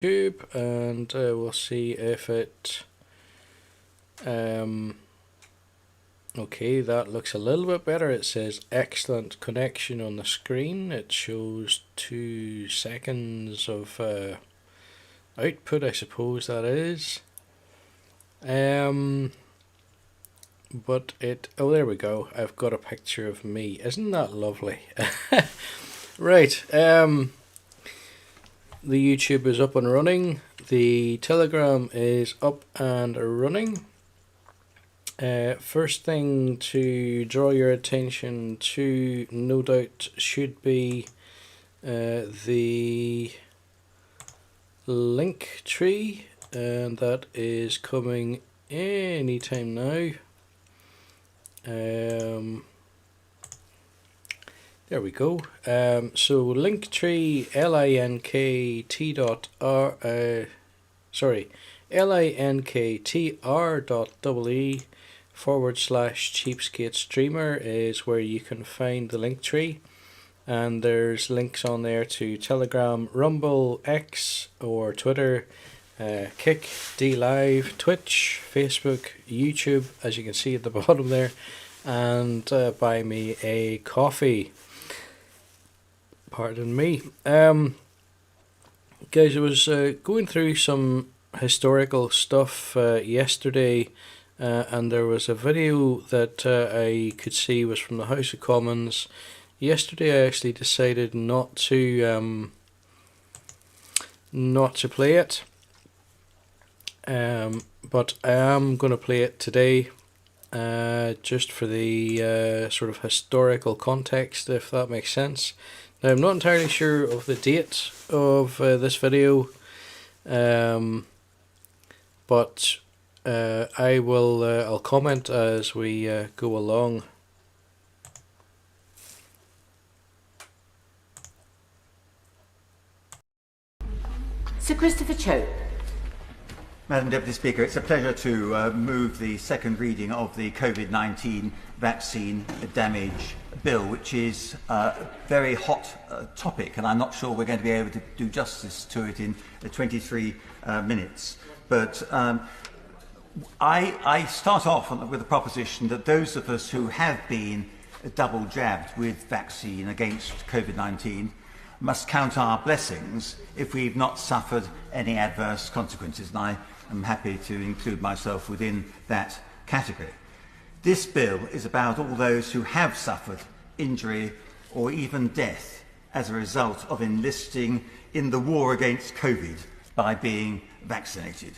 YouTube, and we'll see if it okay, that looks a little bit better. It says excellent connection on the screen. It shows 2 seconds of output, I suppose that is. But oh, there we go, I've got a picture of me. Isn't that lovely? Right, the YouTube is up and running. The Telegram is up and running. First thing to draw your attention to, no doubt, should be the link tree, and that is coming anytime now. There we go. So Linktree, linktr.ee/CheapSkateStreamer is where you can find the link tree, and there's links on there to Telegram, Rumble, X or Twitter, Kick, DLive, Twitch, Facebook, YouTube, as you can see at the bottom there, and buy me a coffee. Pardon me. Guys, I was going through some historical stuff yesterday, and there was a video that I could see was from the House of Commons. Yesterday I actually decided not to play it, but I am going to play it today, just for the sort of historical context, if that makes sense. Now, I'm not entirely sure of the date of this video, but I'll comment as we go along. Sir Christopher Chope. Madam Deputy Speaker, it's a pleasure to move the second reading of the COVID-19 vaccine damage bill, which is a very hot topic, and I'm not sure we're going to be able to do justice to it in 23 minutes. But I start off with the proposition that those of us who have been double jabbed with vaccine against COVID-19 must count our blessings if we've not suffered any adverse consequences, and I am happy to include myself within that category. This bill is about all those who have suffered injury or even death as a result of enlisting in the war against COVID by being vaccinated.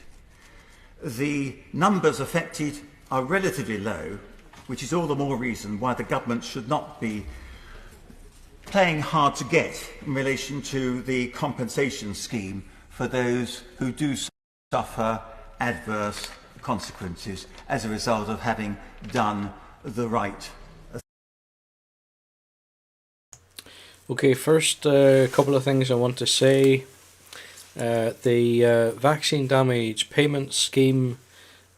The numbers affected are relatively low, which is all the more reason why the government should not be playing hard to get in relation to the compensation scheme for those who do suffer adverse consequences as a result of having done the right. Okay, first couple of things I want to say. The vaccine damage payment scheme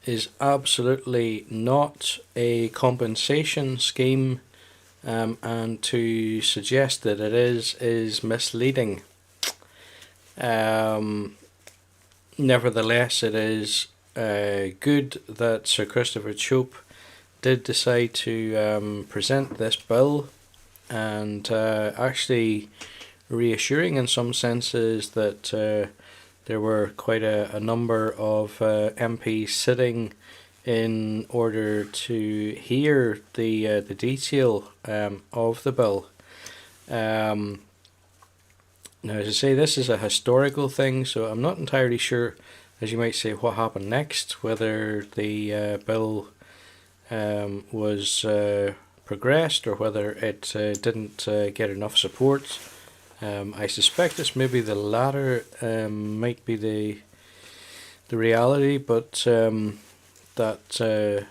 is absolutely not a compensation scheme, and to suggest that it is misleading. Nevertheless, it is good that Sir Christopher Chope did decide to present this bill, and actually reassuring in some senses that there were quite a number of MPs sitting in order to hear the detail of the bill. Now, as I say, this is a historical thing, so I'm not entirely sure, as you might say, what happened next, whether the bill was progressed or whether it didn't get enough support. I suspect it's maybe the latter might be the reality, but that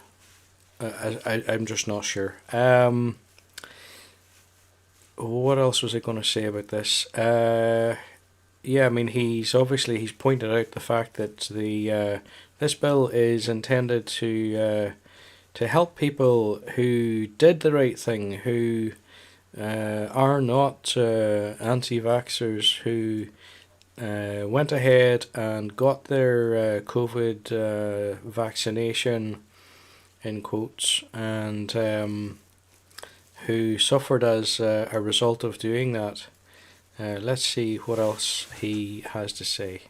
I'm just not sure. What else was I going to say about this? Yeah, I mean, he's pointed out the fact that this bill is intended to help people who did the right thing, who are not anti-vaxxers, who went ahead and got their COVID vaccination, in quotes, and who suffered as a result of doing that. Let's see what else he has to say.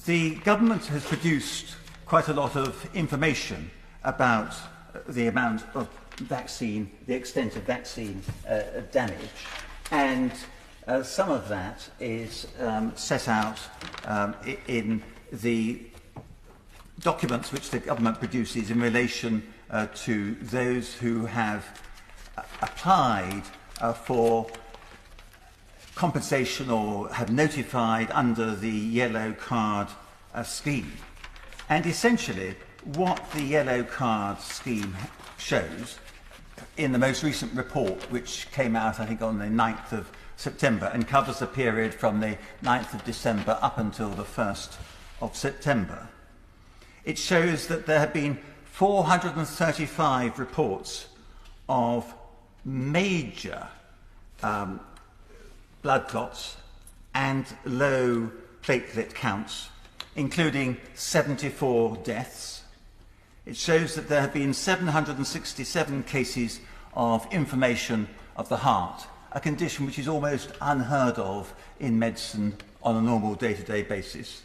The government has produced quite a lot of information about the amount of vaccine, the extent of vaccine damage, and some of that is set out in the documents which the government produces in relation to those who have applied for compensation or have notified under the yellow card scheme. And essentially what the yellow card scheme shows in the most recent report, which came out I think on the 9th of September and covers the period from the 9th of December up until the 1st of September, it shows that there have been 435 reports of major blood clots and low platelet counts, including 74 deaths. It shows that there have been 767 cases of inflammation of the heart, a condition which is almost unheard of in medicine on a normal day-to-day basis.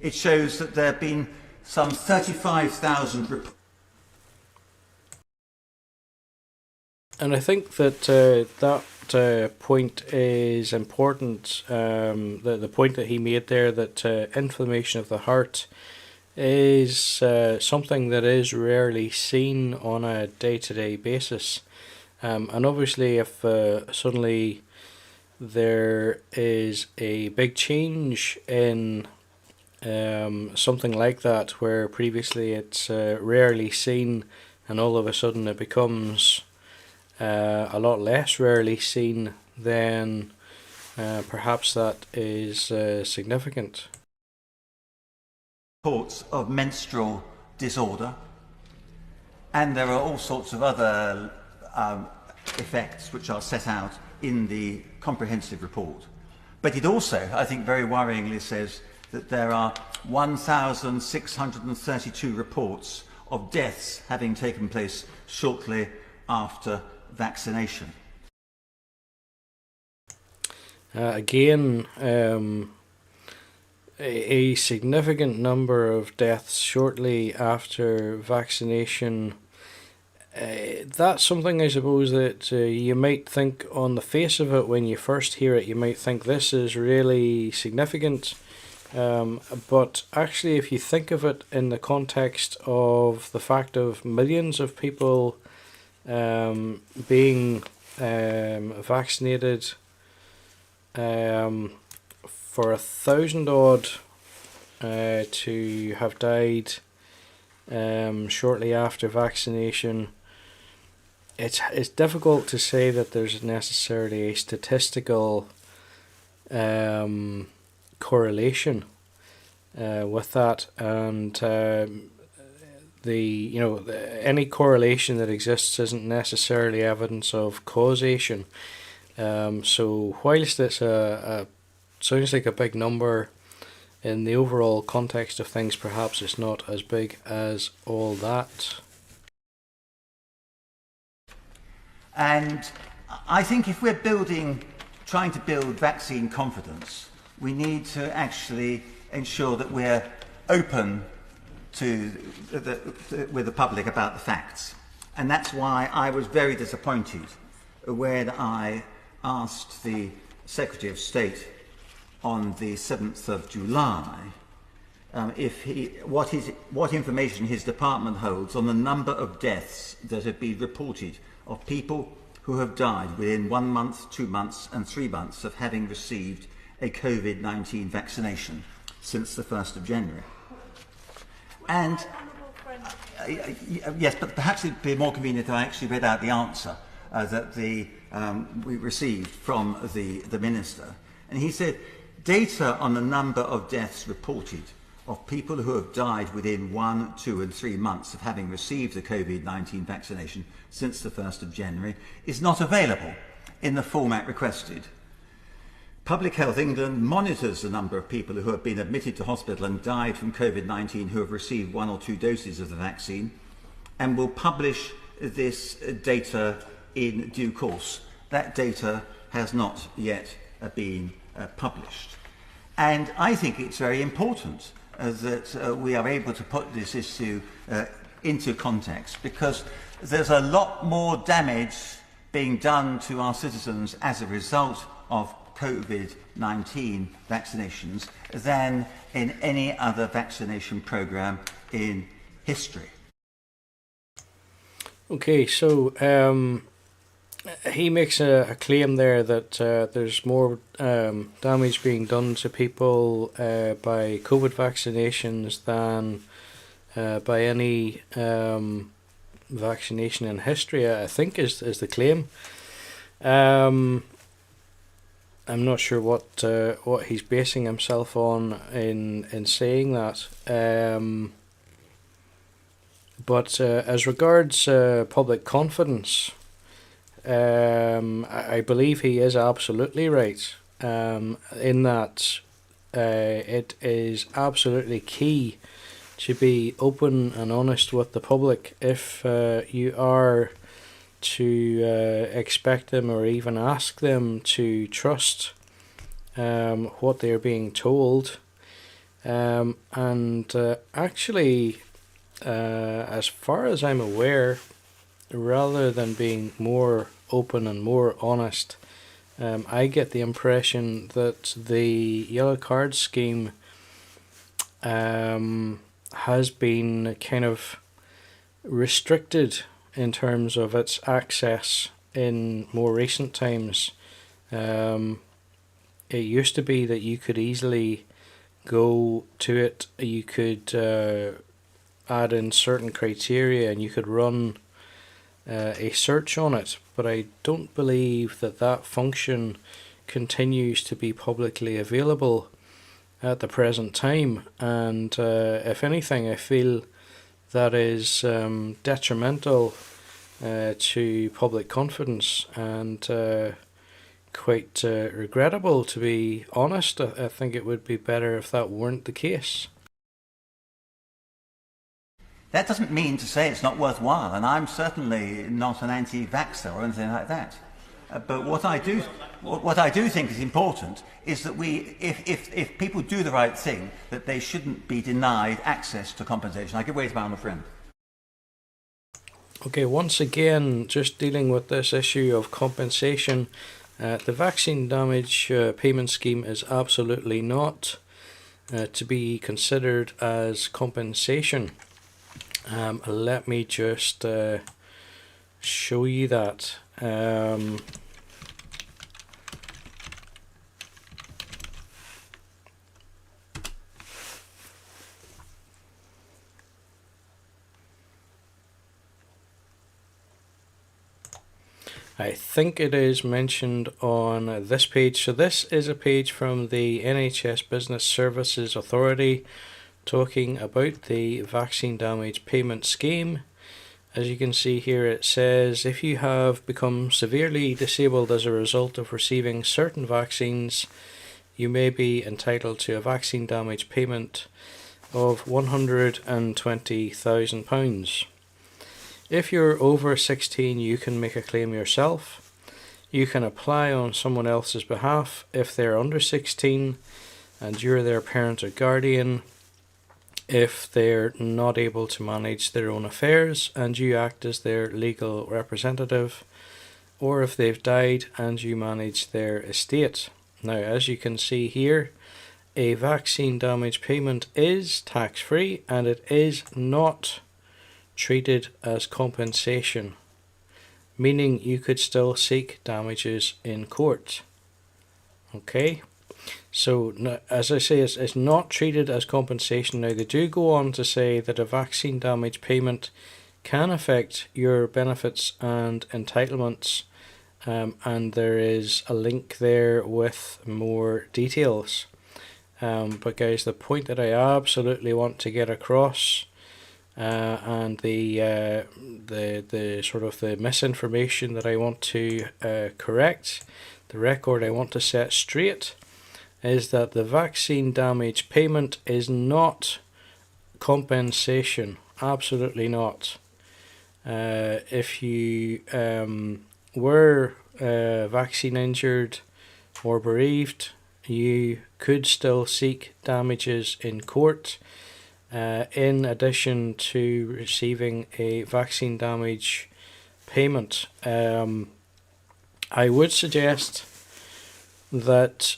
It shows that there have been some 35,000 reports. And I think that that point is important. The point that he made there, that inflammation of the heart is something that is rarely seen on a day-to-day basis. And obviously if suddenly there is a big change in something like that, where previously it's rarely seen and all of a sudden it becomes a lot less rarely seen, then perhaps that is significant. Reports of menstrual disorder, and there are all sorts of other effects which are set out in the comprehensive report. But it also, I think very worryingly, says that there are 1,632 reports of deaths having taken place shortly after vaccination. Again, a significant number of deaths shortly after vaccination. That's something, I suppose, that you might think on the face of it, when you first hear it, you might think this is really significant. But actually, if you think of it in the context of the fact of millions of people being vaccinated, for 1,000 odd to have died shortly after vaccination, it's difficult to say that there's necessarily a statistical correlation with that, and any correlation that exists isn't necessarily evidence of causation. So whilst it's sounds like a big number, in the overall context of things, perhaps it's not as big as all that. And I think if we're trying to build vaccine confidence, we need to actually ensure that we're open with the public about the facts. And that's why I was very disappointed when I asked the Secretary of State on the 7th of July what information his department holds on the number of deaths that have been reported of people who have died within 1 month, 2 months and 3 months of having received a COVID-19 vaccination since the 1st of January. And yes, but perhaps it'd be more convenient if I actually read out the answer that we received from the Minister. And he said, data on the number of deaths reported of people who have died within 1, 2 and 3 months of having received the COVID-19 vaccination since the 1st of January is not available in the format requested. Public Health England monitors the number of people who have been admitted to hospital and died from COVID-19 who have received 1 or 2 doses of the vaccine, and will publish this data in due course. That data has not yet been published. And I think it's very important that we are able to put this issue into context, because there's a lot more damage being done to our citizens as a result of COVID-19 vaccinations than in any other vaccination programme in history. Okay, so he makes a claim there that there's more damage being done to people by COVID vaccinations than by any vaccination in history, I think is the claim. I'm not sure what he's basing himself on in saying that. But as regards public confidence, I believe he is absolutely right in that it is absolutely key to be open and honest with the public if you are to expect them or even ask them to trust what they're being told. Actually, as far as I'm aware, rather than being more open and more honest, I get the impression that the yellow card scheme has been kind of restricted in terms of its access in more recent times. It used to be that you could easily go to it, you could add in certain criteria and you could run a search on it, but I don't believe that function continues to be publicly available at the present time, and if anything I feel that is detrimental to public confidence and quite regrettable, to be honest. I think it would be better if that weren't the case. That doesn't mean to say it's not worthwhile, and I'm certainly not an anti-vaxxer or anything like that. But what I do think is important is that if people do the right thing, that they shouldn't be denied access to compensation. I give way to my honourable friend. Okay, once again, just dealing with this issue of compensation, the vaccine damage payment scheme is absolutely not to be considered as compensation. Let me just show you that. I think it is mentioned on this page. So this is a page from the NHS Business Services Authority talking about the vaccine damage payment scheme. As you can see here, it says if you have become severely disabled as a result of receiving certain vaccines, you may be entitled to a vaccine damage payment of £120,000. If you're over 16, you can make a claim yourself. You can apply on someone else's behalf if they're under 16 and you're their parent or guardian, if they're not able to manage their own affairs and you act as their legal representative, or if they've died and you manage their estate. Now, as you can see here, a vaccine damage payment is tax-free and it is not treated as compensation, meaning you could still seek damages in court. Okay, so as I say, it's not treated as compensation. Now, they do go on to say that a vaccine damage payment can affect your benefits and entitlements, and there is a link there with more details. But guys, the point that I absolutely want to get across and the sort of the misinformation that I want to correct, the record I want to set straight, is that the vaccine damage payment is not compensation. Absolutely not. If you were vaccine injured or bereaved, you could still seek damages in court, in addition to receiving a vaccine damage payment. I would suggest that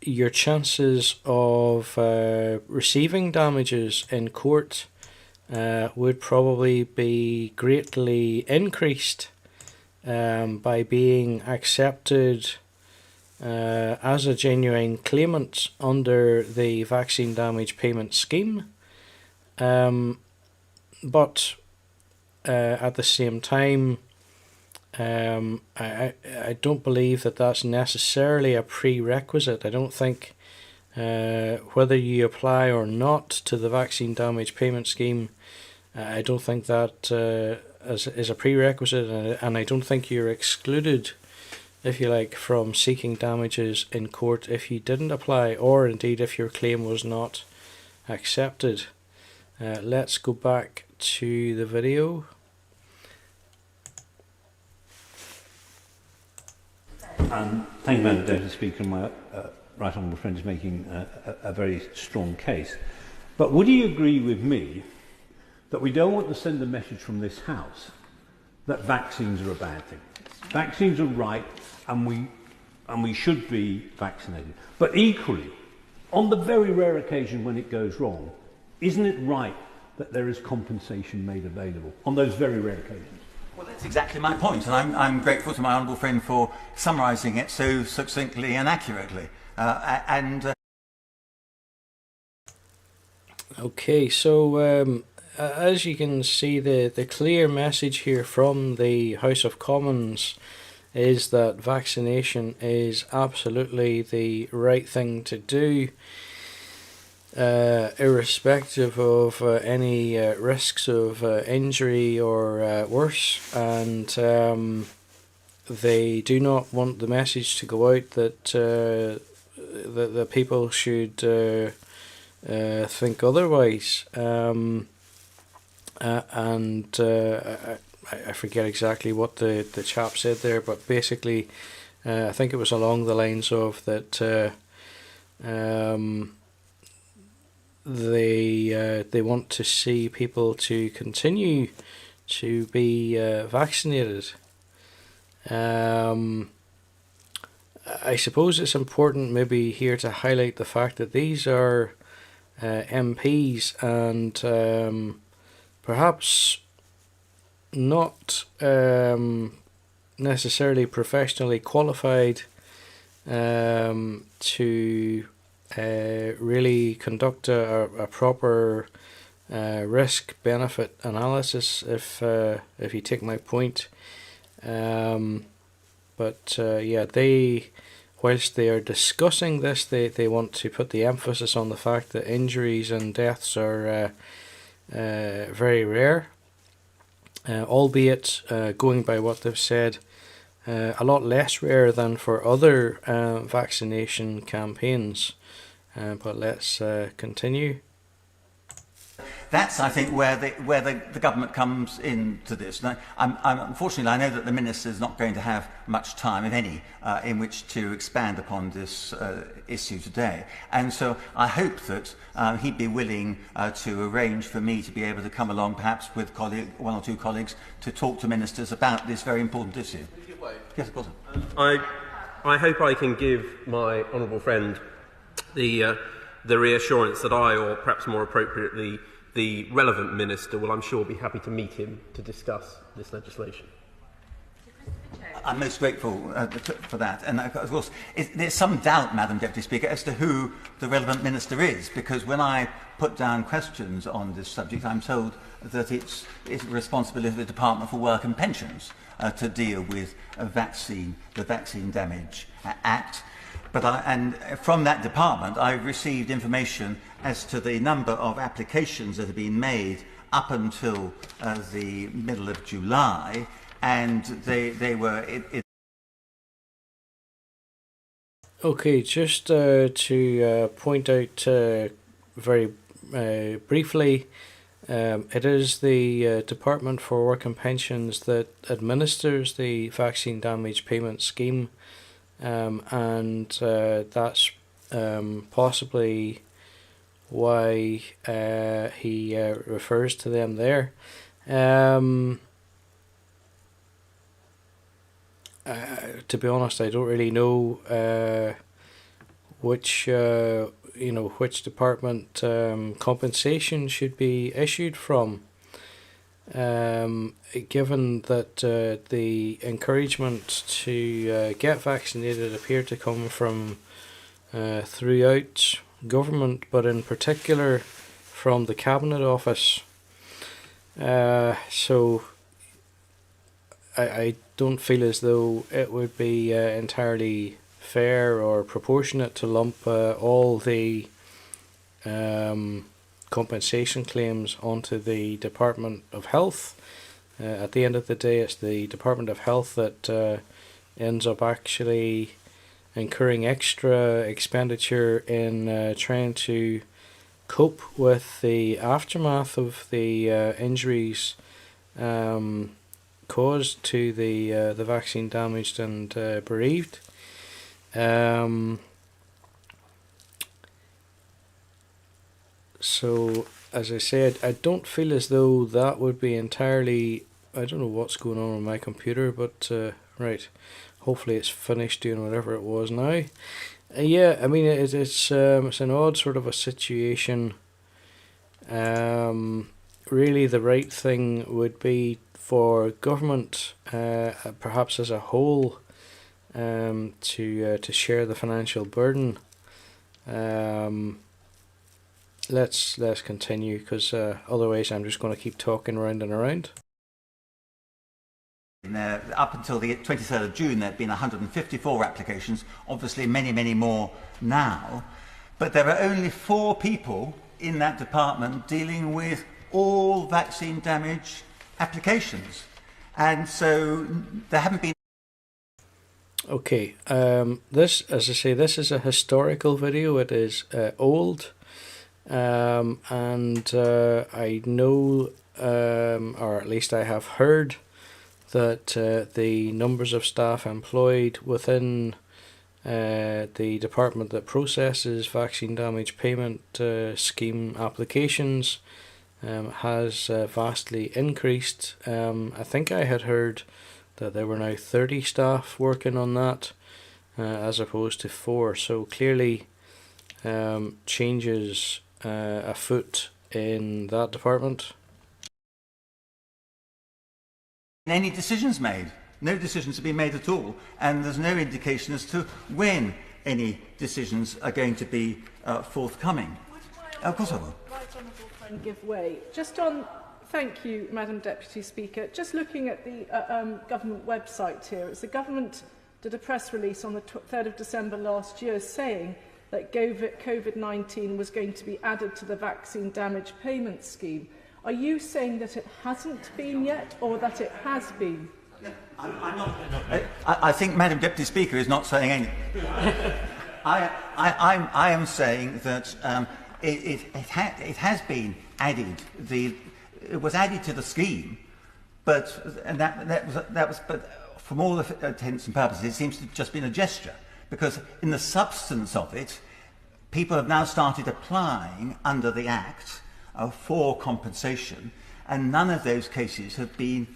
your chances of receiving damages in court would probably be greatly increased by being accepted as a genuine claimant under the vaccine damage payment scheme. But at the same time, I don't believe that that's necessarily a prerequisite. I don't think whether you apply or not to the vaccine damage payment scheme, I don't think that is a prerequisite, and I don't think you're excluded, if you like, from seeking damages in court if you didn't apply, or indeed if your claim was not accepted. Let's go back to the video. Thank you, Madam Deputy Speaker. My right honourable friend is making a very strong case. But would he agree with me that we don't want to send a message from this House that vaccines are a bad thing? Vaccines are right, and we should be vaccinated. But equally, on the very rare occasion when it goes wrong, isn't it right that there is compensation made available on those very rare occasions? Well, that's exactly my point, and I'm grateful to my honourable friend for summarising it so succinctly and accurately. Okay, so as you can see, the clear message here from the House of Commons is that vaccination is absolutely the right thing to do, irrespective of any risks of injury or worse, and they do not want the message to go out that that people should think otherwise. I forget exactly what the chap said there, but basically I think it was along the lines of that they want to see people to continue to be vaccinated. I suppose it's important maybe here to highlight the fact that these are MPs and perhaps not necessarily professionally qualified to really conduct a proper risk-benefit analysis, if you take my point. But whilst they are discussing this, they want to put the emphasis on the fact that injuries and deaths are very rare, albeit going by what they've said, a lot less rare than for other vaccination campaigns. But let's continue. That's, I think, where the government comes into this. Now, unfortunately, I know that the Minister is not going to have much time, if any, in which to expand upon this issue today. And so I hope that he'd be willing to arrange for me to be able to come along, perhaps with one or two colleagues, to talk to ministers about this very important issue. Yes, of course. I hope I can give my honourable friend the reassurance that I, or perhaps more appropriately, the relevant minister will, I'm sure, be happy to meet him to discuss this legislation. I'm most grateful for that. And of course, there's some doubt, Madam Deputy Speaker, as to who the relevant minister is, because when I put down questions on this subject, I'm told that it's the responsibility of the Department for Work and Pensions to deal with the Vaccine Damage Act. And from that department, I've received information as to the number of applications that have been made up until the middle of July, and they were... Okay, just to point out very briefly, it is the Department for Work and Pensions that administers the vaccine damage payment scheme, and that's possibly why he refers to them there. To be honest, I don't really know which which department compensation should be issued from. Given that the encouragement to get vaccinated appeared to come from throughout government, but in particular from the Cabinet Office. So I don't feel as though it would be entirely fair or proportionate to lump all the compensation claims onto the Department of Health. At the end of the day, it's the Department of Health that ends up actually incurring extra expenditure in trying to cope with the aftermath of the injuries caused to the vaccine damaged and bereaved. So, as I said, I don't feel as though that would be entirely... I don't know what's going on with my computer, but right, hopefully it's finished doing whatever it was now. Yeah, I mean, it's an odd sort of a situation. Really, the right thing would be for government, perhaps as a whole, to share the financial burden. Let's continue, because otherwise I'm just going to keep talking round and around. Up until the 23rd of June, there had been 154 applications, obviously many, many more now. But there are only 4 people in that department dealing with all vaccine damage applications. And so there haven't been... Okay, this, as I say, this is a historical video. It is old. And I know, or at least I have heard, that the numbers of staff employed within the department that processes vaccine damage payment scheme applications has vastly increased. I think I had heard that there were now 30 staff working on that as opposed to 4. So clearly changes afoot in that department. Any decisions made. No decisions have been made at all, and there's no indication as to when any decisions are going to be forthcoming. Of course I will. Right honourable friend give way. Just on, thank you, Madam Deputy Speaker. Just looking at the government website here, it's the government did a press release on the 3rd of December last year saying that COVID-19 was going to be added to the vaccine damage payment scheme. Are you saying that it hasn't been yet, or that it has been? I'm not. I think Madam Deputy Speaker is not saying anything. I am saying that it has been added. It was added to the scheme, but from all the intents and purposes, it seems to have just been a gesture, because in the substance of it, people have now started applying under the Act for compensation, and none of those cases have been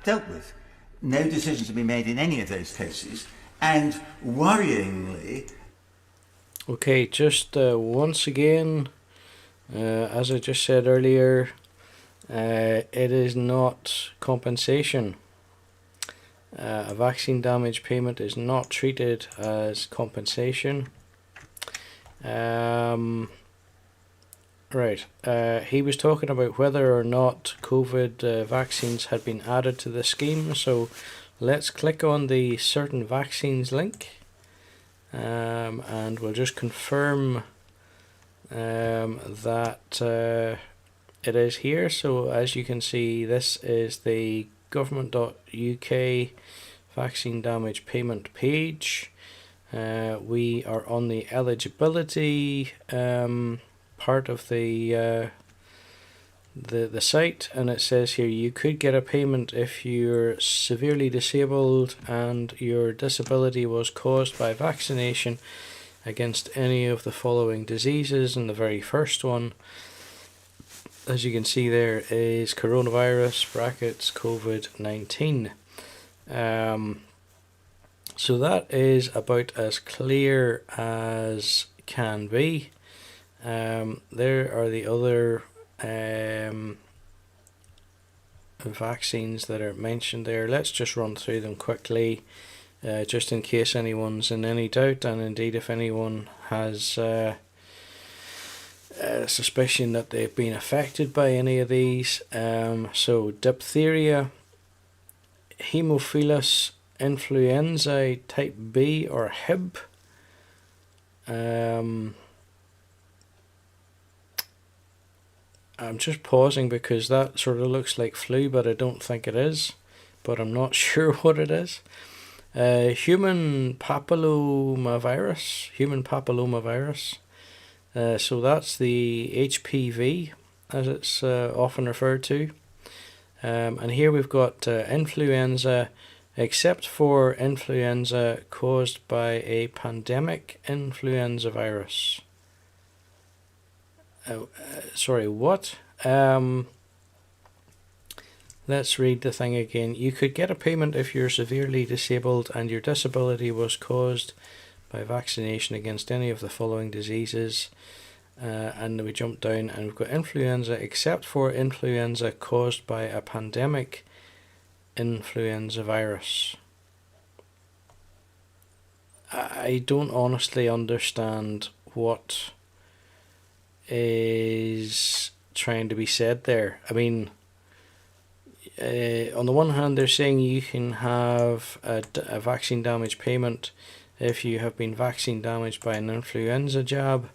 dealt with. No decisions have been made in any of those cases, and worryingly... Okay, just once again, as I just said earlier, it is not compensation. A vaccine damage payment is not treated as compensation. Right, he was talking about whether or not COVID vaccines had been added to the scheme, so let's click on the certain vaccines link, and we'll just confirm that it is here. So as you can see, this is the government.uk vaccine damage payment page. We are on the eligibility part of the site, and it says here you could get a payment if you're severely disabled and your disability was caused by vaccination against any of the following diseases. And the very first one, as you can see there, is coronavirus brackets COVID-19. So that is about as clear as can be. There are the other vaccines that are mentioned there. Let's just run through them quickly, just in case anyone's in any doubt, and indeed if anyone has a suspicion that they've been affected by any of these. So diphtheria, Haemophilus influenzae type B or Hib. I'm just pausing because that sort of looks like flu, but I don't think it is. But I'm not sure what it is. Human papillomavirus. So that's the HPV, as it's often referred to. And here we've got influenza, except for influenza caused by a pandemic influenza virus. Sorry, what? Let's read the thing again. You could get a payment if you're severely disabled and your disability was caused by vaccination against any of the following diseases. And then we jump down and we've got influenza, except for influenza caused by a pandemic influenza virus. I don't honestly understand what is trying to be said there. I mean, on the one hand, they're saying you can have a vaccine damage payment if you have been vaccine damaged by an influenza jab,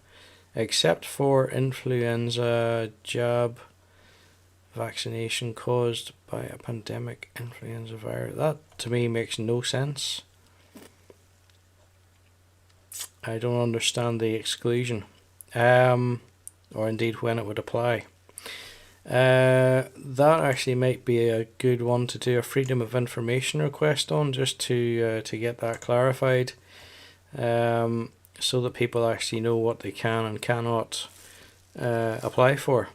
except for influenza jab vaccination caused by a pandemic influenza virus. That to me makes no sense. I don't understand the exclusion, or indeed when it would apply. That actually might be a good one to do a freedom of information request on, just to get that clarified, so that people actually know what they can and cannot apply for.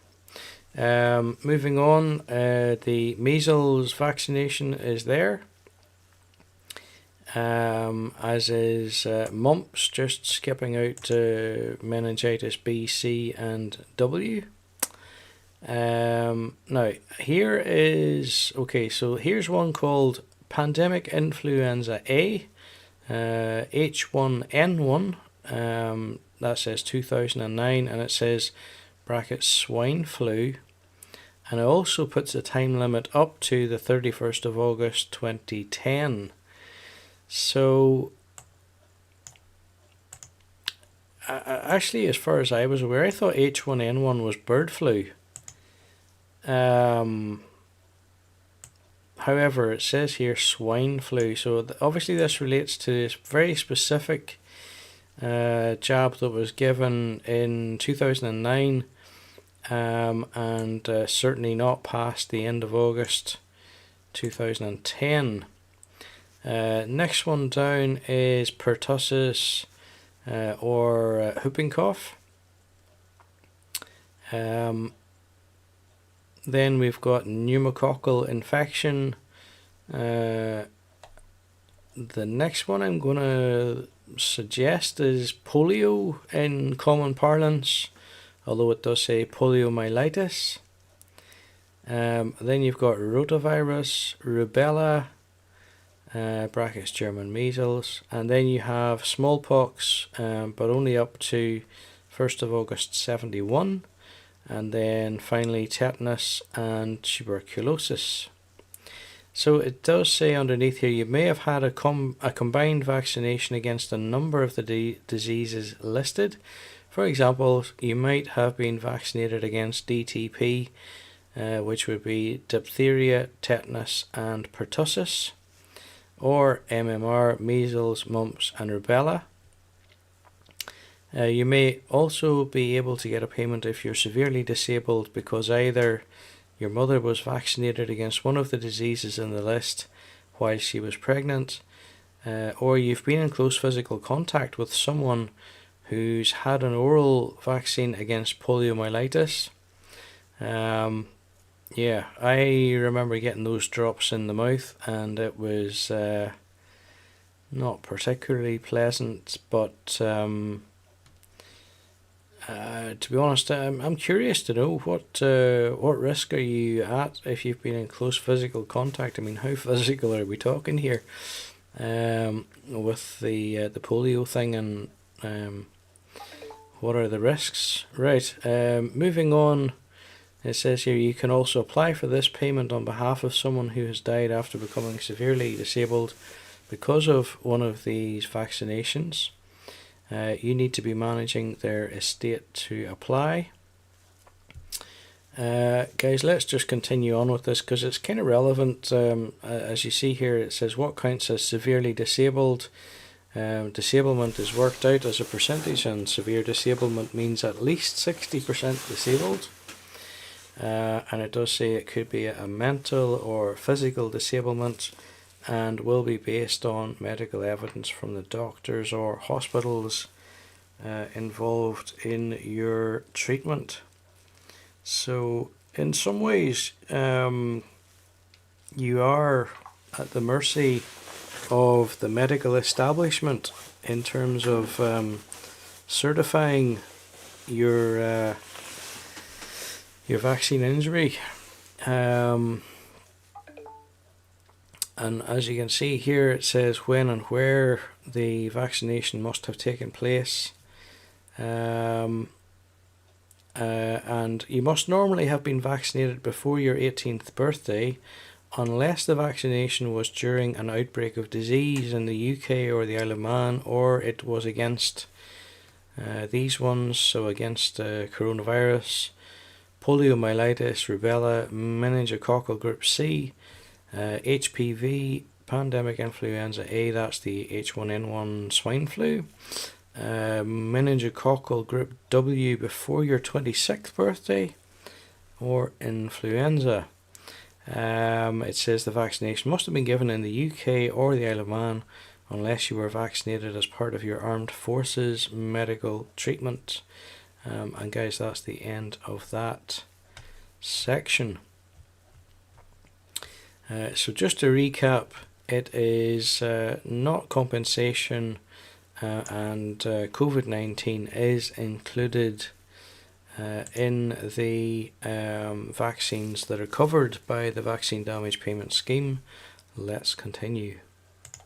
Moving on, the measles vaccination is there, as is mumps, just skipping out to meningitis B, C and W. Now here is, okay, so here's one called pandemic influenza A, H1N1, that says 2009, and it says bracket swine flu, and it also puts the time limit up to the 31st of August 2010. So actually, as far as I was aware, I thought H1N1 was bird flu. However, it says here swine flu, so obviously this relates to this very specific jab that was given in 2009, and certainly not past the end of August 2010. Next one down is pertussis, or whooping cough. Then we've got pneumococcal infection. The next one I'm going to suggest is polio in common parlance, although it does say poliomyelitis. Then you've got rotavirus, rubella, brackets German measles, and then you have smallpox, but only up to 1st of August 71. And then finally tetanus and tuberculosis. So it does say underneath here, you may have had a combined vaccination against a number of the diseases listed. For example, you might have been vaccinated against DTP, which would be diphtheria, tetanus and pertussis, or MMR, measles, mumps and rubella. You may also be able to get a payment if you're severely disabled because either your mother was vaccinated against one of the diseases in the list while she was pregnant, or you've been in close physical contact with someone who's had an oral vaccine against poliomyelitis. Yeah, I remember getting those drops in the mouth and it was not particularly pleasant, but to be honest, I'm curious to know what risk are you at if you've been in close physical contact. I mean, how physical are we talking here with the polio thing, and what are the risks? Right, moving on. It says here you can also apply for this payment on behalf of someone who has died after becoming severely disabled because of one of these vaccinations. You need to be managing their estate to apply. Guys, let's just continue on with this because it's kind of relevant. As you see here, it says what counts as severely disabled. Disablement is worked out as a percentage, and severe disablement means at least 60% disabled. And it does say it could be a mental or physical disablement and will be based on medical evidence from the doctors or hospitals involved in your treatment. So in some ways you are at the mercy of the medical establishment in terms of certifying your vaccine injury. And as you can see here, it says when and where the vaccination must have taken place. And you must normally have been vaccinated before your 18th birthday, unless the vaccination was during an outbreak of disease in the UK or the Isle of Man, or it was against these ones, so against coronavirus, poliomyelitis, rubella, meningococcal group C, HPV, pandemic influenza A, that's the H1N1 swine flu, meningococcal group W before your 26th birthday, or influenza. It says the vaccination must have been given in the UK or the Isle of Man unless you were vaccinated as part of your armed forces medical treatment. And guys, that's the end of that section. So just to recap, it is not compensation, and COVID-19 is included in the vaccines that are covered by the Vaccine Damage Payment Scheme. Let's continue.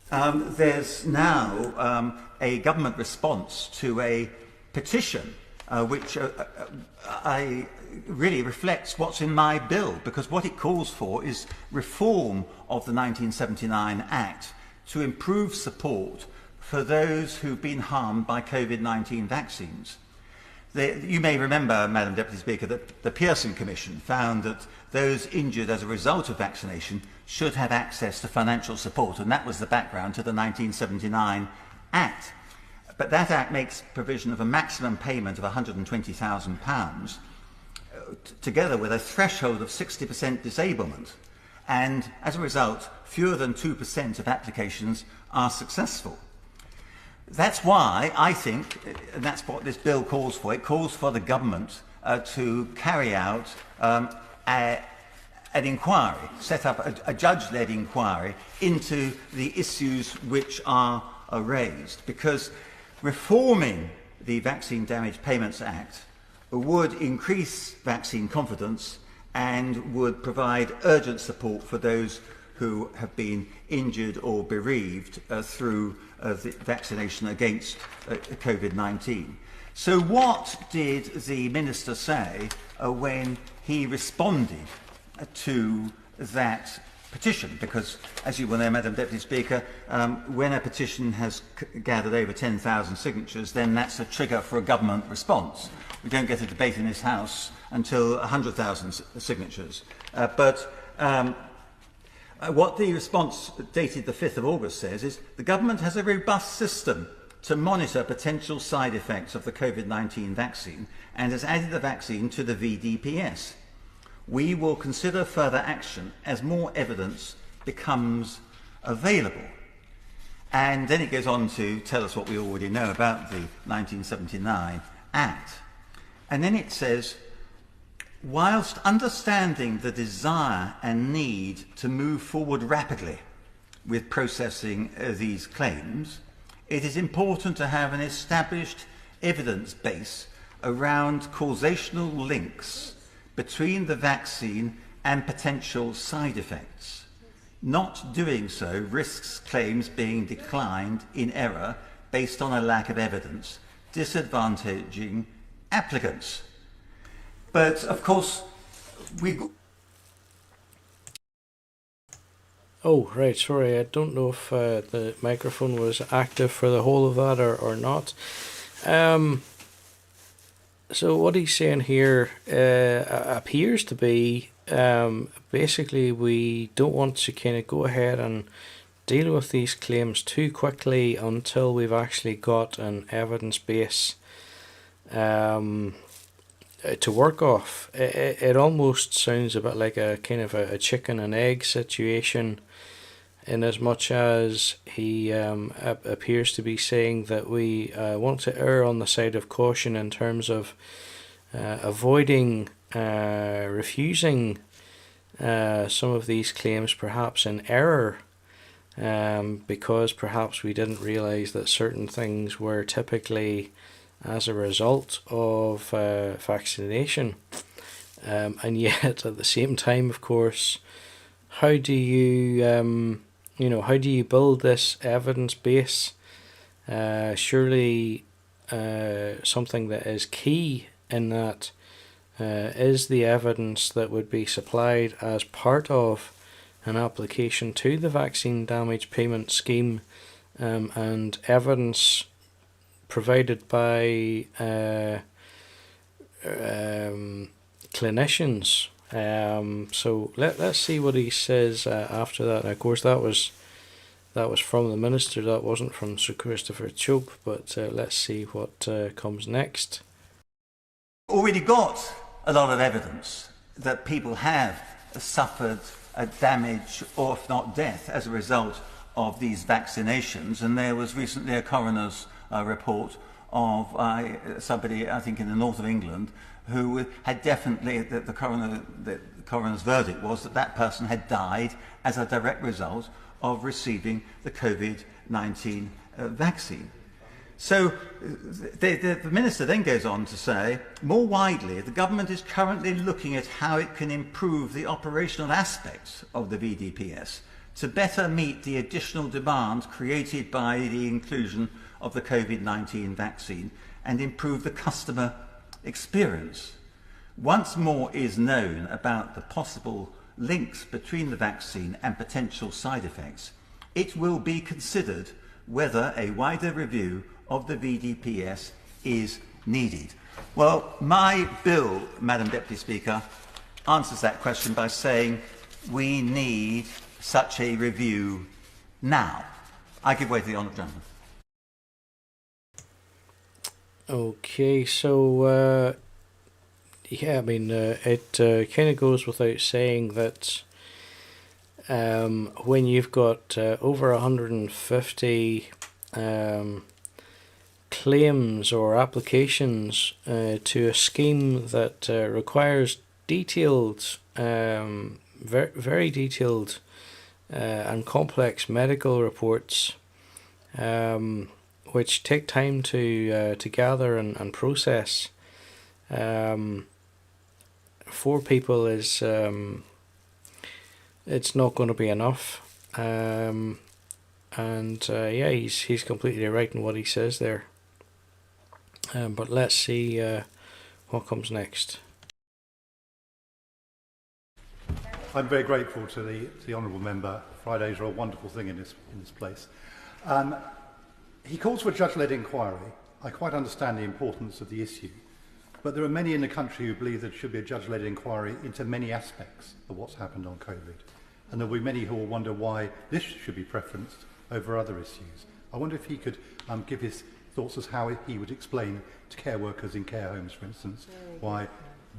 There's now a government response to a petition which I really reflects what's in my bill, because what it calls for is reform of the 1979 Act to improve support for those who've been harmed by COVID-19 vaccines. You may remember, Madam Deputy Speaker, that the Pearson Commission found that those injured as a result of vaccination should have access to financial support, and that was the background to the 1979 Act. But that Act makes provision of a maximum payment of £120,000, together with a threshold of 60% disablement, and as a result, fewer than 2% of applications are successful. That's why I think, and that's what this bill calls for, it calls for the government to carry out an inquiry, set up a judge-led inquiry into the issues which are raised, because reforming the Vaccine Damage Payments Act would increase vaccine confidence and would provide urgent support for those who have been injured or bereaved through the vaccination against COVID-19. So what did the Minister say when he responded to that petition, because, as you will know, Madam Deputy Speaker, when a petition has gathered over 10,000 signatures, then that's a trigger for a government response. We don't get a debate in this House until 100,000 signatures. What the response dated the 5th of August says is the government has a robust system to monitor potential side effects of the COVID-19 vaccine and has added the vaccine to the VDPS. We will consider further action as more evidence becomes available. And then it goes on to tell us what we already know about the 1979 Act. And then it says, whilst understanding the desire and need to move forward rapidly with processing these claims, it is important to have an established evidence base around causational links between the vaccine and potential side effects. Not doing so risks claims being declined in error based on a lack of evidence, disadvantaging applicants. But of course, Oh, right, sorry, I don't know if the microphone was active for the whole of that or not. So what he's saying here appears to be basically we don't want to kind of go ahead and deal with these claims too quickly until we've actually got an evidence base to work off. It almost sounds a bit like a kind of a chicken and egg situation, in as much as he appears to be saying that we want to err on the side of caution in terms of avoiding refusing some of these claims perhaps in error, because perhaps we didn't realise that certain things were typically as a result of vaccination. And yet at the same time, of course, how do you how do you build this evidence base? Surely something that is key in that is the evidence that would be supplied as part of an application to the Vaccine Damage Payment Scheme, and evidence provided by clinicians. So let's see what he says after that. And of course, that was from the Minister. That wasn't from Sir Christopher Chope. But let's see what comes next. Already got a lot of evidence that people have suffered damage or if not death as a result of these vaccinations. And there was recently a coroner's report of somebody, I think in the north of England, who had definitely, the coroner's verdict was that that person had died as a direct result of receiving the COVID-19 vaccine. So the Minister then goes on to say, more widely, the government is currently looking at how it can improve the operational aspects of the VDPS to better meet the additional demand created by the inclusion of the COVID-19 vaccine and improve the customer experience. Once more is known about the possible links between the vaccine and potential side effects, it will be considered whether a wider review of the VDPS is needed. Well, my bill, Madam Deputy Speaker, answers that question by saying we need such a review now. I give way to the Honourable Gentleman. Okay, so yeah, I mean, it kind of goes without saying that when you've got over 150 claims or applications to a scheme that requires detailed, very detailed and complex medical reports, which take time to gather and process. 4 people is it's not going to be enough. Yeah, he's completely right in what he says there. But let's see what comes next. I'm very grateful to the honourable member. Fridays are a wonderful thing in this place. He calls for a judge-led inquiry. I quite understand the importance of the issue, but there are many in the country who believe there should be a judge-led inquiry into many aspects of what's happened on COVID, and there will be many who will wonder why this should be preferenced over other issues. I wonder if he could give his thoughts as how he would explain to care workers in care homes, for instance, why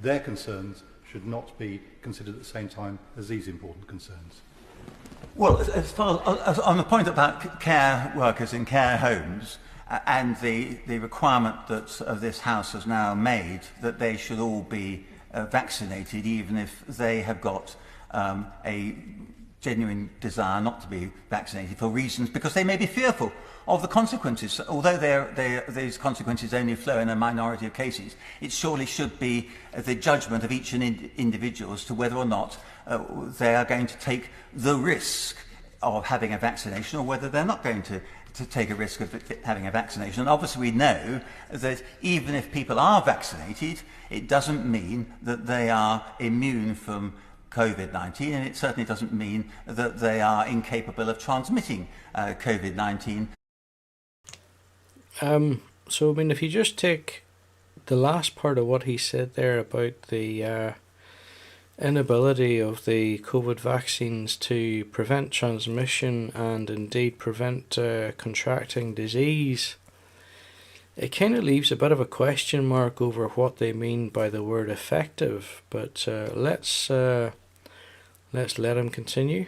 their concerns should not be considered at the same time as these important concerns. Well, as far as on the point about care workers in care homes and the requirement that this House has now made that they should all be vaccinated, even if they have got a genuine desire not to be vaccinated for reasons because they may be fearful of the consequences. Although these consequences only flow in a minority of cases, it surely should be the judgment of each individual as to whether or not they are going to take the risk of having a vaccination or whether they're not going to take a risk of having a vaccination. And obviously we know that even if people are vaccinated, it doesn't mean that they are immune from COVID-19, and it certainly doesn't mean that they are incapable of transmitting COVID-19. So, I mean, if you just take the last part of what he said there about the inability of the COVID vaccines to prevent transmission and indeed prevent contracting disease, it kind of leaves a bit of a question mark over what they mean by the word effective. But let's let him continue.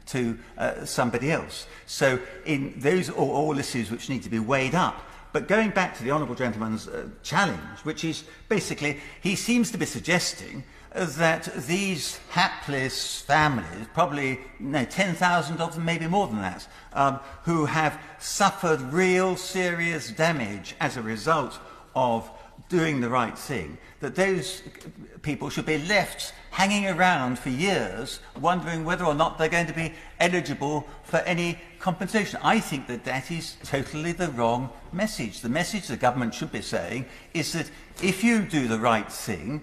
To somebody else. So in those are all issues which need to be weighed up. But going back to the Honourable Gentleman's challenge, which is basically, he seems to be suggesting that these hapless families, probably 10,000 of them, maybe more than that, who have suffered real serious damage as a result of doing the right thing, that those people should be left hanging around for years wondering whether or not they're going to be eligible for any compensation. I think that that is totally the wrong message. The message the government should be saying is that if you do the right thing,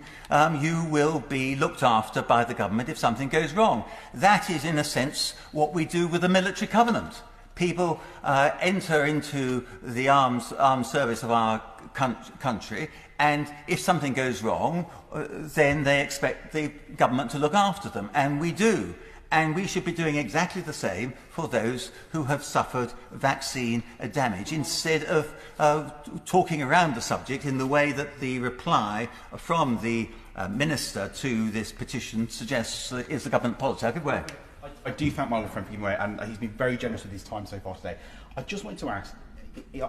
you will be looked after by the government if something goes wrong. That is, in a sense, what we do with the military covenant. People enter into the armed service of our country, and if something goes wrong, then they expect the government to look after them, and we do. And we should be doing exactly the same for those who have suffered vaccine damage, instead of talking around the subject in the way that the reply from the Minister to this petition suggests is the government policy. I could wear. I do thank my old friend for giving way, and he's been very generous with his time so far today. I just wanted to ask,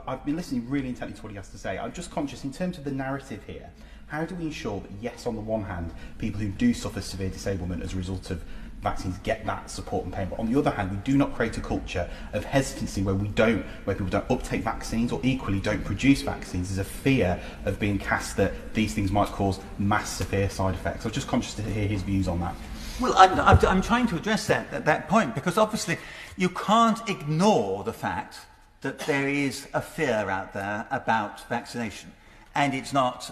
I've been listening really intently to what he has to say. I'm just conscious, in terms of the narrative here, how do we ensure that, yes, on the one hand, people who do suffer severe disablement as a result of vaccines get that support and pain, but on the other hand, we do not create a culture of hesitancy where people don't uptake vaccines or equally don't produce vaccines. There's a fear of being cast that these things might cause mass severe side effects. I'm just conscious to hear his views on that. Well, I'm trying to address that point, because obviously you can't ignore the fact that there is a fear out there about vaccination. And it's not,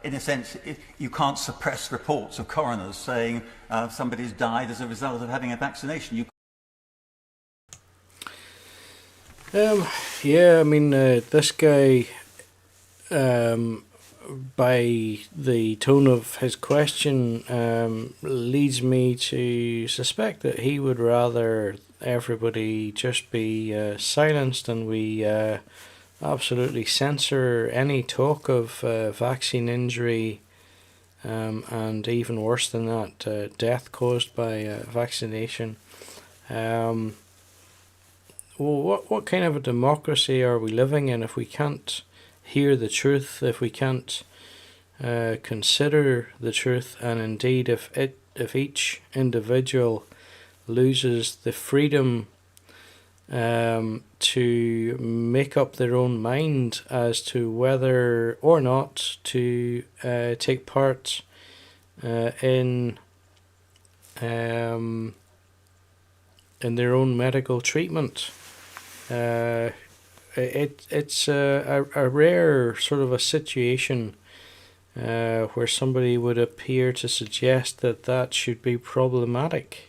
in a sense, you can't suppress reports of coroners saying somebody's died as a result of having a vaccination. Yeah, I mean, this guy, by the tone of his question, leads me to suspect that he would rather everybody just be silenced and we absolutely censor any talk of vaccine injury and even worse than that, death caused by vaccination. Well, what kind of a democracy are we living in if we can't hear the truth, if we can't consider the truth, and indeed if each individual loses the freedom to make up their own mind as to whether or not to take part in their own medical treatment. It's a rare sort of a situation where somebody would appear to suggest that that should be problematic.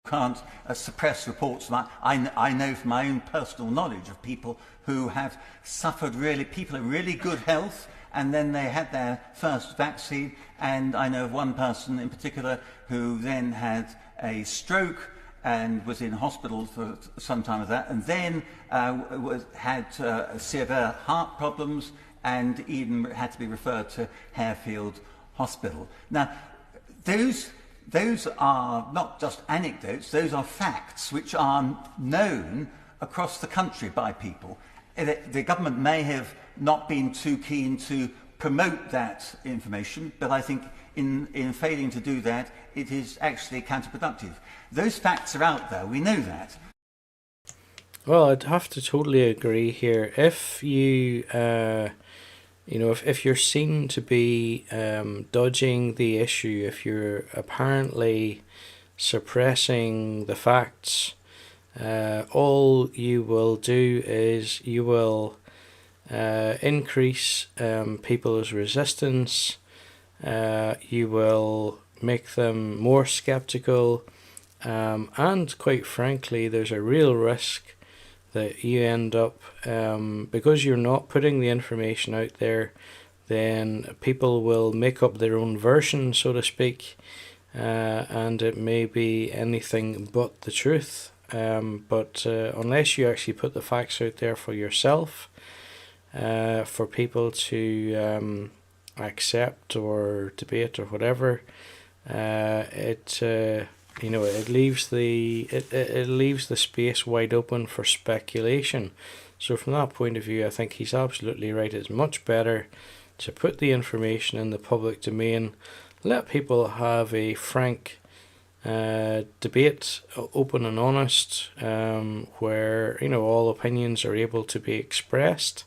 Can't suppress reports. I know from my own personal knowledge of people who have suffered people in really good health, and then they had their first vaccine, and I know of one person in particular who then had a stroke and was in hospital for some time of that, and then had severe heart problems and even had to be referred to Harefield Hospital. Now, those are not just anecdotes, those are facts which are known across the country by people. The government may have not been too keen to promote that information, but I think in failing to do that, it is actually counterproductive. Those facts are out there, we know that. Well, I'd have to totally agree here. If you, if you're seen to be dodging the issue, if you're apparently suppressing the facts, all you will do is you will increase people's resistance. You will make them more skeptical, and quite frankly, there's a real risk that you end up, because you're not putting the information out there, then people will make up their own version, so to speak, and it may be anything but the truth. But unless you actually put the facts out there for yourself, for people to accept or debate or whatever, it leaves the space wide open for speculation. So from that point of view, I think he's absolutely right. It's much better to put the information in the public domain, let people have a frank debate, open and honest, where all opinions are able to be expressed.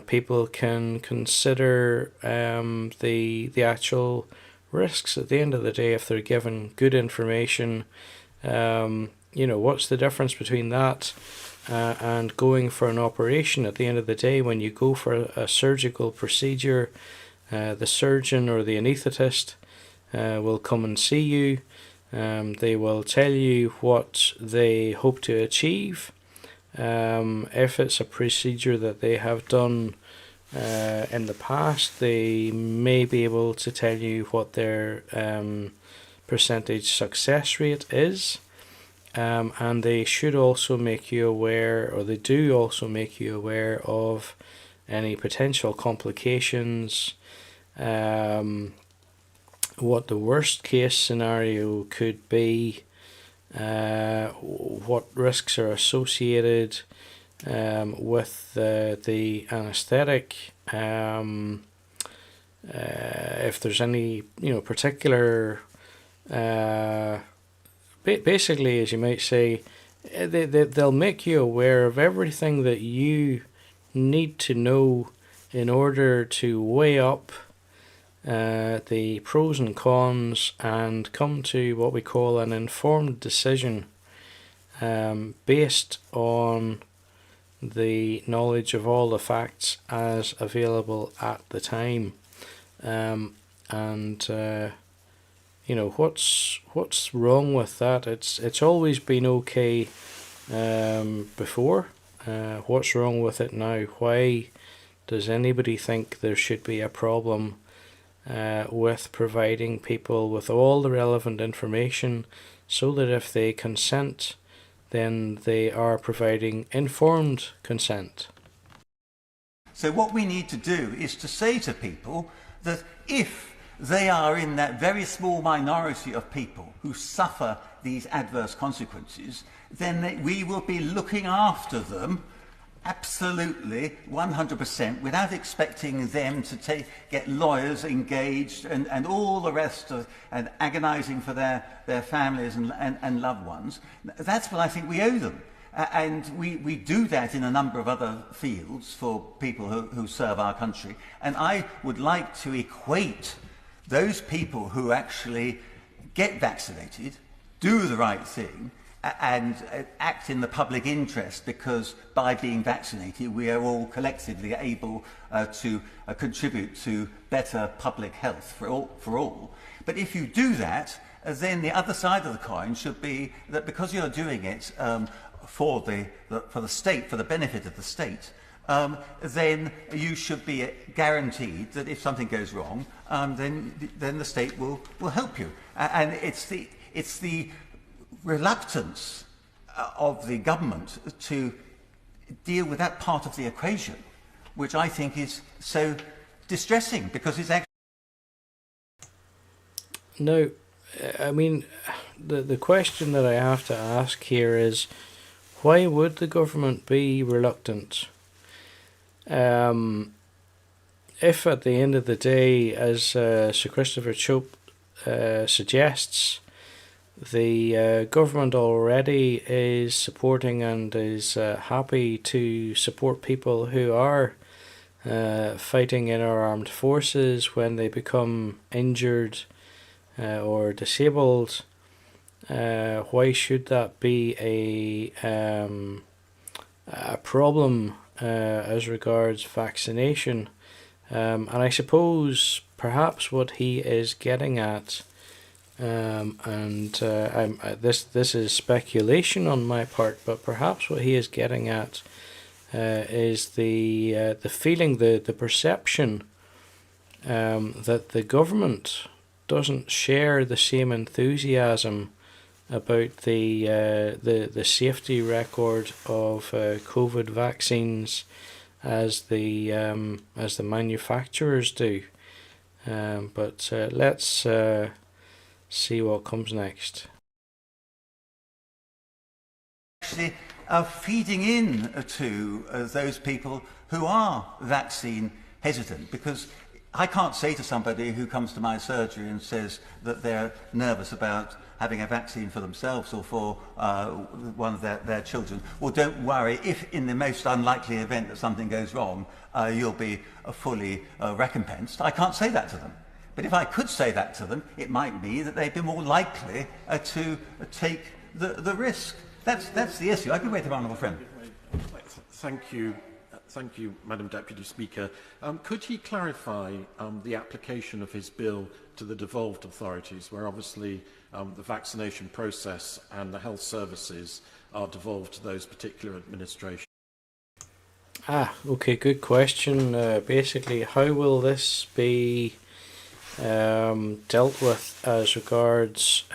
People can consider the actual risks at the end of the day. If they're given good information, what's the difference between that and going for an operation? At the end of the day, when you go for a surgical procedure, the surgeon or the anaesthetist will come and see you. They will tell you what they hope to achieve. If it's a procedure that they have done in the past, they may be able to tell you what their percentage success rate is, and they should also make you aware, or they do also make you aware of any potential complications, what the worst case scenario could be, what risks are associated with the anaesthetic, if there's any particular, basically, as you might say, they'll make you aware of everything that you need to know in order to weigh up the pros and cons and come to what we call an informed decision, based on the knowledge of all the facts as available at the time. What's wrong with that? It's always been okay before. What's wrong with it now? Why does anybody think there should be a problem with providing people with all the relevant information, so that if they consent, then they are providing informed consent? So what we need to do is to say to people that if they are in that very small minority of people who suffer these adverse consequences, then we will be looking after them absolutely 100%, without expecting them to get lawyers engaged and all the rest of, and agonising for their families and loved ones. That's what I think we owe them. And we do that in a number of other fields for people who serve our country. And I would like to equate those people who actually get vaccinated, do the right thing, and act in the public interest, because by being vaccinated we are all collectively able to contribute to better public health for all. But if you do that, then the other side of the coin should be that because you're doing it for the state, for the benefit of the state, then you should be guaranteed that if something goes wrong, then the state will help you. And it's the reluctance of the government to deal with that part of the equation, which I think is so distressing, because it's actually... Now, I mean, the question that I have to ask here is, why would the government be reluctant? If at the end of the day, as Sir Christopher Chope suggests, the government already is supporting and is happy to support people who are fighting in our armed forces when they become injured or disabled, why should that be a problem as regards vaccination? And I suppose perhaps what he is getting at, this is speculation on my part, but perhaps what he is getting at is the feeling, the perception that the government doesn't share the same enthusiasm about the safety record of COVID vaccines as the manufacturers do. But let's see what comes next. Actually, feeding in to those people who are vaccine hesitant, because I can't say to somebody who comes to my surgery and says that they're nervous about having a vaccine for themselves or for one of their children, well, don't worry, if in the most unlikely event that something goes wrong, you'll be fully recompensed. I can't say that to them. But if I could say that to them, it might mean that they'd be more likely to take the risk. That's the issue. I can wait to my honourable friend. Thank you. Thank you, Madam Deputy Speaker. Could he clarify the application of his bill to the devolved authorities, where obviously the vaccination process and the health services are devolved to those particular administrations? Okay, good question. Basically, how will this be dealt with as regards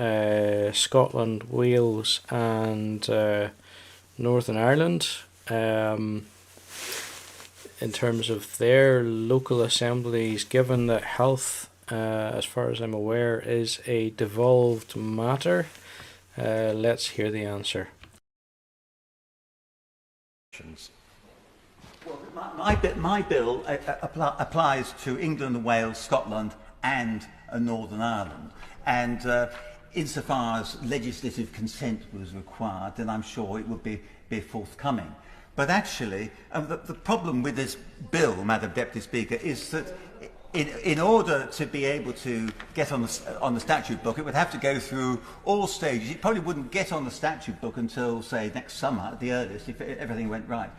Scotland, Wales and Northern Ireland? In terms of their local assemblies, given that health, as far as I'm aware, is a devolved matter? Let's hear the answer. Well, my bill applies to England, Wales, Scotland and Northern Ireland. And insofar as legislative consent was required, then I'm sure it would be forthcoming. But actually, the problem with this bill, Madam Deputy Speaker, is that in order to be able to get on the statute book, it would have to go through all stages. It probably wouldn't get on the statute book until, say, next summer at the earliest, if everything went right.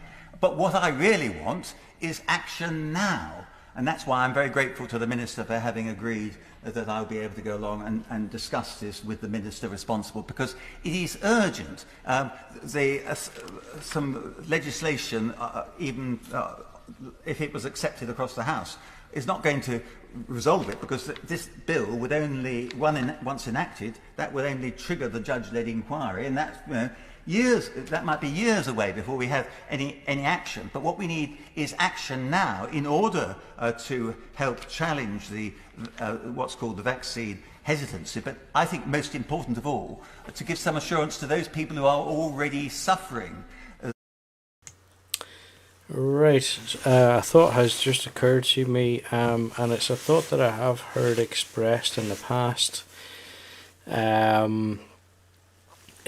But what I really want is action now. And that's why I'm very grateful to the Minister for having agreed that I'll be able to go along and discuss this with the Minister responsible, because it is urgent. Some legislation, even if it was accepted across the House, is not going to resolve it, because this bill would only, once enacted, that would only trigger the judge-led inquiry, and that's, that might be years away before we have any action. But what we need is action now in order to help challenge the what's called the vaccine hesitancy. But I think most important of all, to give some assurance to those people who are already suffering. Right, a thought has just occurred to me, and it's a thought that I have heard expressed in the past.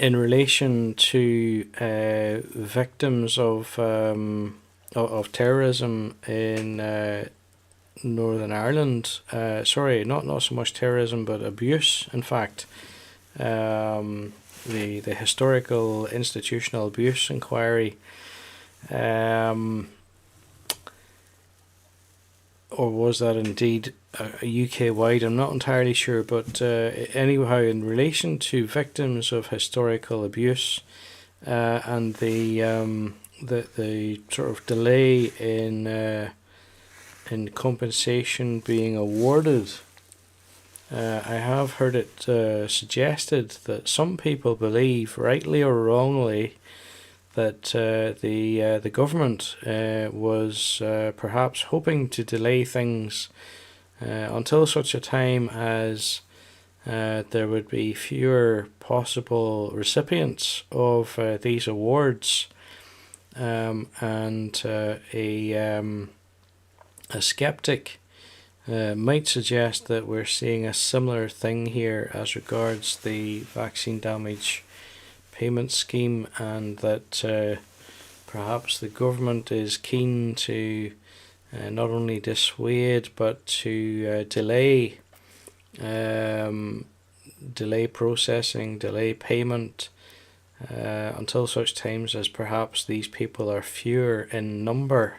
In relation to victims of terrorism in Northern Ireland, sorry, not so much terrorism, but abuse, in fact, the historical institutional abuse inquiry, or was that indeed UK wide? I'm not entirely sure, but anyhow, in relation to victims of historical abuse and the sort of delay in compensation being awarded, I have heard it suggested that some people believe, rightly or wrongly, that the government was perhaps hoping to delay things until such a time as there would be fewer possible recipients of these awards, and a skeptic might suggest that we're seeing a similar thing here as regards the vaccine damage payment scheme, and that perhaps the government is keen to not only dissuade but to delay processing, delay payment until such times as perhaps these people are fewer in number.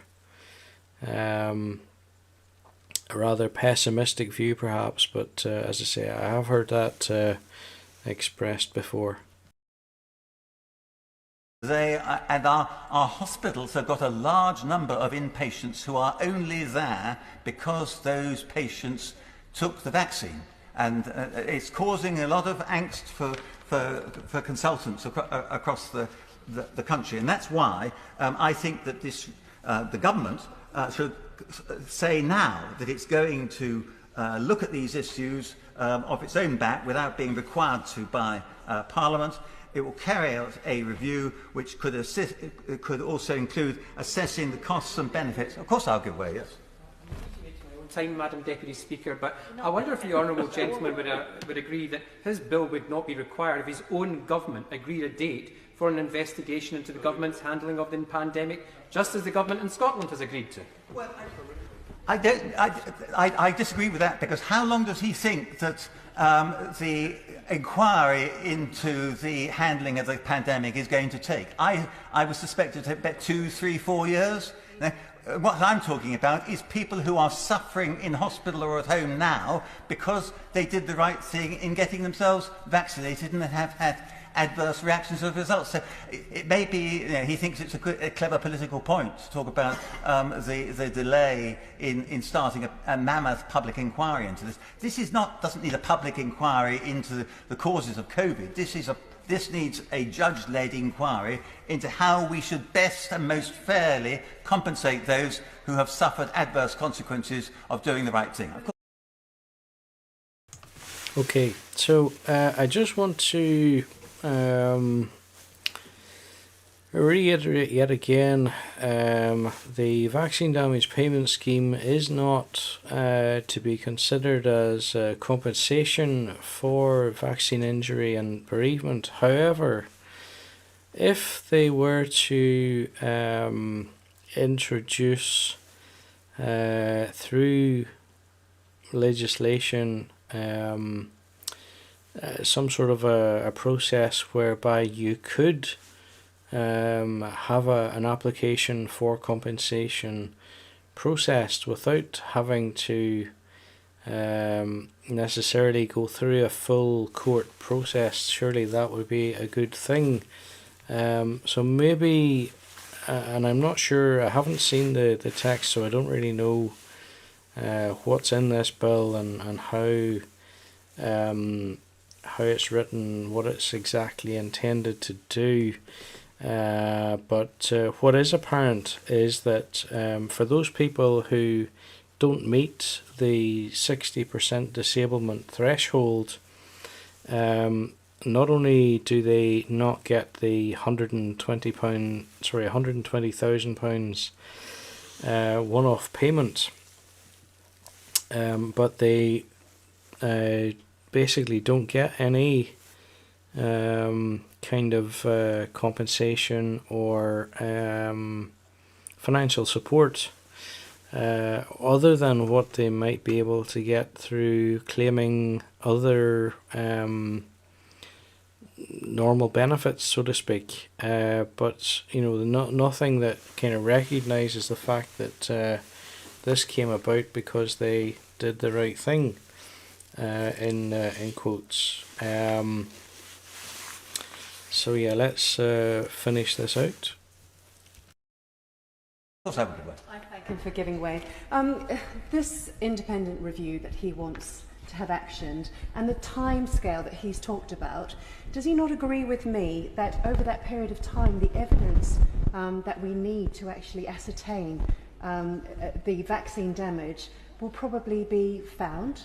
A rather pessimistic view perhaps, but as I say, I have heard that expressed before. And our hospitals have got a large number of inpatients who are only there because those patients took the vaccine. And it's causing a lot of angst for consultants across the country. And that's why I think that the government should say now that it's going to look at these issues of its own back without being required to by Parliament. It will carry out a review which could also include assessing the costs and benefits. Of course I'll give way, yes. Time, Madam Deputy Speaker, but I wonder if the honourable gentleman would agree that his bill would not be required if his own government agreed a date for an investigation into the government's handling of the pandemic, just as the government in Scotland has agreed to. Well, I disagree with that, because how long does he think that the inquiry into the handling of the pandemic is going to take? I would suspect it to take about 2, 3, 4 years. Now, what I'm talking about is people who are suffering in hospital or at home now because they did the right thing in getting themselves vaccinated and have had adverse reactions as a result. So it may be, he thinks it's a clever political point to talk about the delay in starting a mammoth public inquiry into this. This doesn't need a public inquiry into the causes of COVID. This needs a judge-led inquiry into how we should best and most fairly compensate those who have suffered adverse consequences of doing the right thing. Okay, so I just want to reiterate yet again, the vaccine damage payment scheme is not to be considered as compensation for vaccine injury and bereavement. However, if they were to introduce through legislation some sort of a process whereby you could have an application for compensation processed without having to necessarily go through a full court process, surely that would be a good thing. So maybe, and I'm not sure, I haven't seen the text, so I don't really know what's in this bill and how it's written, what it's exactly intended to do. But what is apparent is that for those people who don't meet the 60% disablement threshold, not only do they not get the £120,000 one-off payment, but they basically don't get any kind of compensation or financial support other than what they might be able to get through claiming other normal benefits, so to speak. But you know, nothing that kind of recognises the fact that this came about because they did the right thing. In quotes. So yeah, let's finish this out. Let's have a good one. I thank him for giving way. This independent review that he wants to have actioned and the timescale that he's talked about, does he not agree with me that over that period of time, the evidence that we need to actually ascertain the vaccine damage will probably be found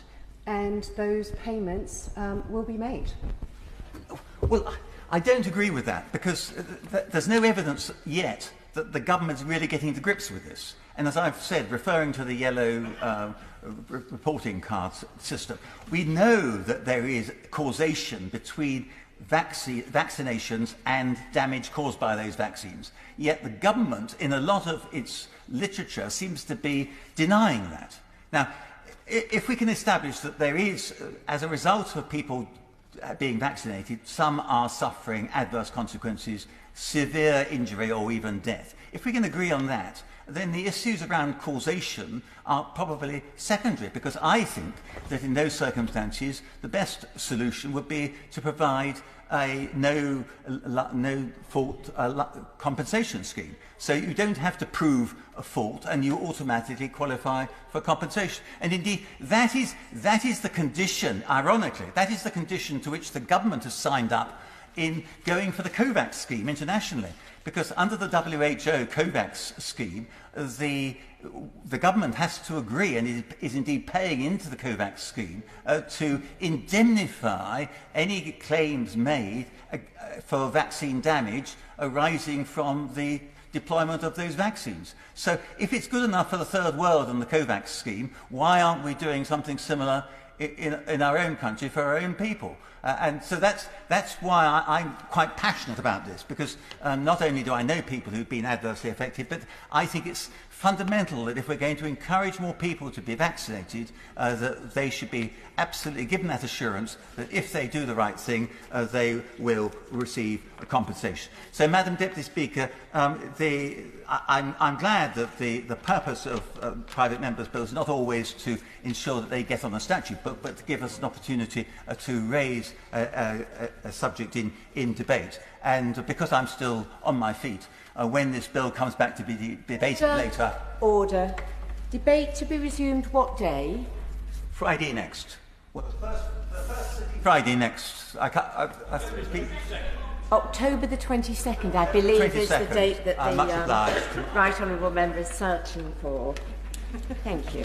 and those payments will be made? Well, I don't agree with that because there's no evidence yet that the government's really getting to grips with this. And as I've said, referring to the yellow reporting cards system, we know that there is causation between vaccinations and damage caused by those vaccines. Yet the government, in a lot of its literature, seems to be denying that. Now, if we can establish that there is, as a result of people being vaccinated, some are suffering adverse consequences, severe injury or even death. If we can agree on that, then the issues around causation are probably secondary, because I think that in those circumstances the best solution would be to provide a no fault compensation scheme. So you don't have to prove a fault and you automatically qualify for compensation. And indeed, that is the condition, ironically, that is the condition to which the government has signed up in going for the COVAX scheme internationally. Because under the WHO COVAX scheme, the government has to agree, and is indeed paying into the COVAX scheme, to indemnify any claims made for vaccine damage arising from the deployment of those vaccines. So if it's good enough for the third world and the COVAX scheme, why aren't we doing something similar in our own country for our own people? And so that's why I'm quite passionate about this, because not only do I know people who've been adversely affected, but I think it's fundamental that if we're going to encourage more people to be vaccinated, that they should be absolutely given that assurance that if they do the right thing, they will receive a compensation. So, Madam Deputy Speaker, I'm glad that the purpose of private members' bills is not always to ensure that they get on the statute book, but to give us an opportunity to raise a subject in debate. And because I'm still on my feet, when this bill comes back to be debated later... Order. Debate to be resumed what day? Friday next. Well, Friday next. October the 22nd, I believe, 22nd. Is the date that the Right Honourable Member is searching for. Thank you.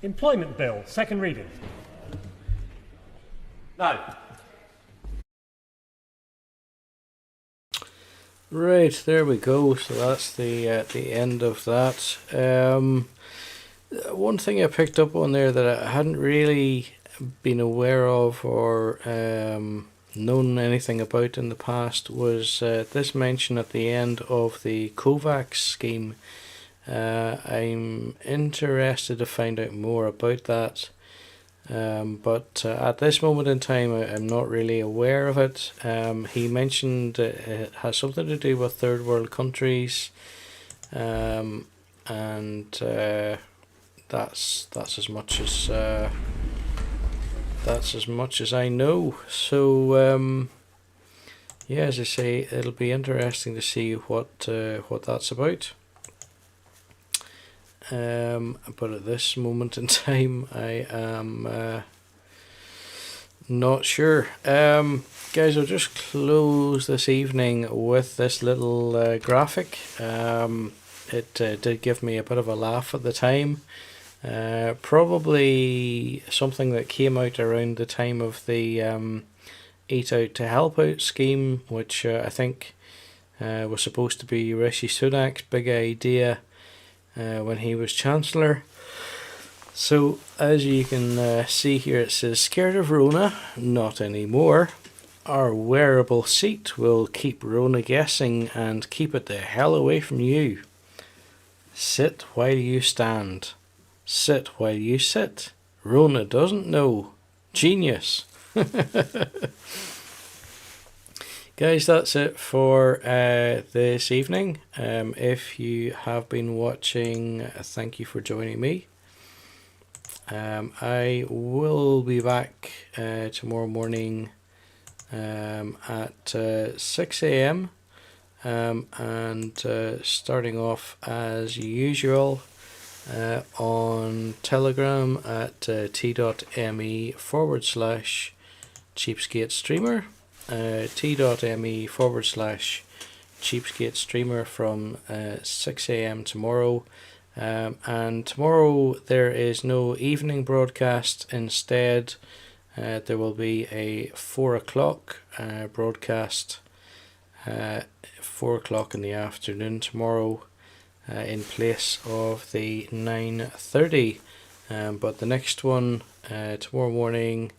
Employment Bill, second reading. No. Right, there we go. So that's the end of that. One thing I picked up on there that I hadn't really been aware of or known anything about in the past was this mention at the end of the COVAX scheme. I'm interested to find out more about that. But at this moment in time, I'm not really aware of it. He mentioned it has something to do with third world countries, and that's as much as I know. So yeah, as I say, it'll be interesting to see what that's about. But at this moment in time, I am not sure. Guys, I'll just close this evening with this little graphic. It did give me a bit of a laugh at the time. Probably something that came out around the time of the Eat Out to Help Out scheme, which I think was supposed to be Rishi Sunak's big idea when he was Chancellor. So as you can see here, it says, "Scared of Rona? Not anymore. Our wearable seat will keep Rona guessing and keep it the hell away from you. Sit while you stand. Sit while you sit. Rona doesn't know. Genius. Guys, that's it for this evening. If you have been watching, thank you for joining me. I will be back tomorrow morning at 6 a.m. And starting off as usual on Telegram at t.me/CheapSkateStreamer. t.me/CheapSkateStreamer from 6 a.m. tomorrow. And tomorrow there is no evening broadcast. Instead, there will be a 4 o'clock broadcast, 4 o'clock in the afternoon tomorrow, in place of the 9:30. But the next one tomorrow morning,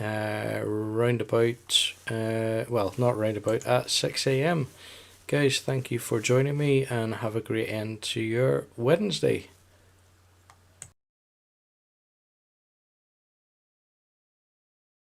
roundabout, well, not roundabout, at 6 a.m. Guys, thank you for joining me and have a great end to your Wednesday.